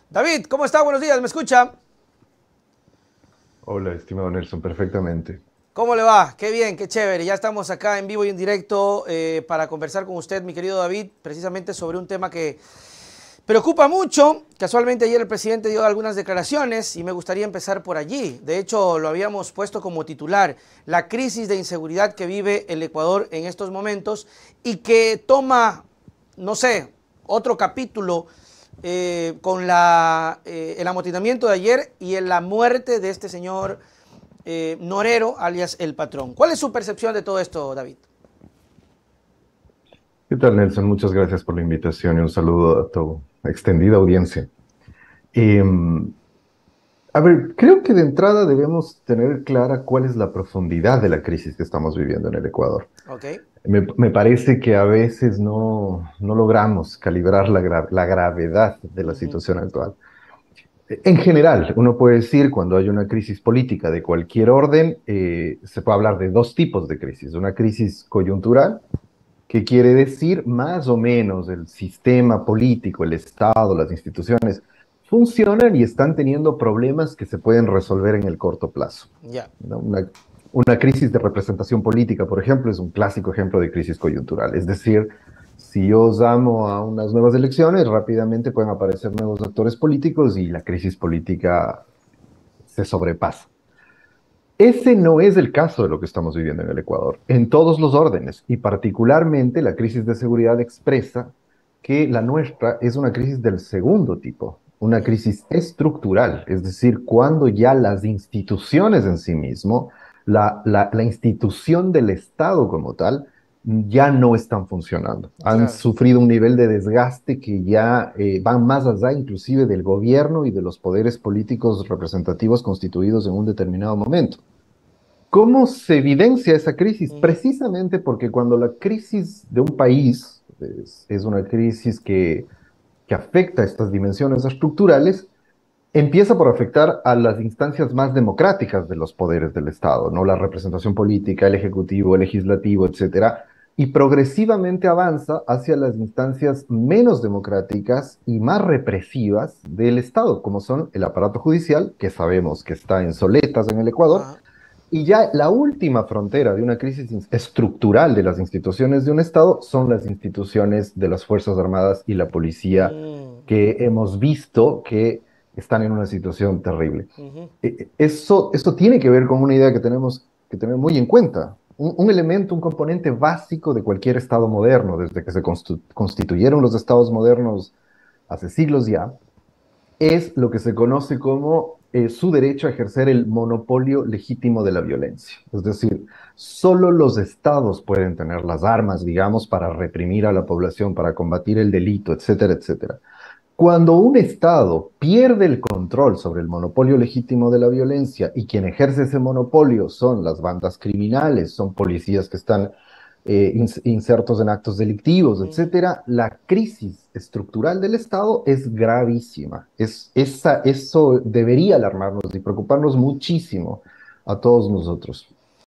David, ¿cómo está? Buenos días, ¿me escucha? Hola, estimado Nelson, perfectamente. ¿Cómo le va? Qué bien, qué chévere. Ya estamos acá en vivo y en directo para conversar con usted, mi querido David, precisamente sobre un tema que preocupa mucho. Casualmente ayer el presidente dio algunas declaraciones y me gustaría empezar por allí. De hecho, lo habíamos puesto como titular, la crisis de inseguridad que vive el Ecuador en estos momentos y que toma, no sé, otro capítulo con el amotinamiento de ayer y en la muerte de este señor Norero, alias El Patrón. ¿Cuál es su percepción de todo esto, David? ¿Qué tal, Nelson? Muchas gracias por la invitación y un saludo a tu extendida audiencia. Em, a ver, creo que de entrada debemos tener clara cuál es la profundidad de la crisis que estamos viviendo en el Ecuador. Ok. Me parece que a veces no logramos calibrar la gravedad de la Ujú. situación actual. En general, uno puede decir cuando hay una crisis política de cualquier orden, se puede hablar de dos tipos de crisis. Una crisis coyuntural, que quiere decir más o menos el sistema político, el Estado, las instituciones funcionan y están teniendo problemas que se pueden resolver en el corto plazo, Ya. ¿no? Una crisis de representación política, por ejemplo, es un clásico ejemplo de crisis coyuntural. Es decir, si yo llamo a unas nuevas elecciones, rápidamente pueden aparecer nuevos actores políticos y la crisis política se sobrepasa. Ese no es el caso de lo que estamos viviendo en el Ecuador, en todos los órdenes, y particularmente la crisis de seguridad expresa que la nuestra es una crisis del segundo tipo, una Mm. crisis estructural, es decir, cuando ya las instituciones en sí mismo, la institución del Estado como tal, ya no están funcionando. Han Claro. sufrido un nivel de desgaste que ya van más allá inclusive del gobierno y de los poderes políticos representativos constituidos en un determinado momento. ¿Cómo se evidencia esa crisis? Ujú. Precisamente porque cuando la crisis de un país es una crisis que afecta estas dimensiones estructurales, empieza por afectar a las instancias más democráticas de los poderes del Estado, ¿no? La representación política, el ejecutivo, el legislativo, etcétera, y progresivamente avanza hacia las instancias menos democráticas y más represivas del Estado, como son el aparato judicial, que sabemos que está en soletas en el Ecuador, Ajá. y ya la última frontera de una crisis estructural de las instituciones de un Estado son las instituciones de las Fuerzas Armadas y la policía, Mm. que hemos visto que están en una situación terrible. Ujú. Eso tiene que ver con una idea que tenemos que tener muy en cuenta. Un elemento, un componente básico de cualquier Estado moderno, desde que se constituyeron los Estados modernos hace siglos ya, es lo que se conoce como su derecho a ejercer el monopolio legítimo de la violencia. Es decir, solo los estados pueden tener las armas, digamos, para reprimir a la población, para combatir el delito, etcétera, etcétera. Cuando un estado pierde el control sobre el monopolio legítimo de la violencia y quien ejerce ese monopolio son las bandas criminales, son policías que están insertos en actos delictivos, Ujú. etcétera, la crisis estructural del Estado es gravísima. Eso debería alarmarnos y preocuparnos muchísimo a todos nosotros.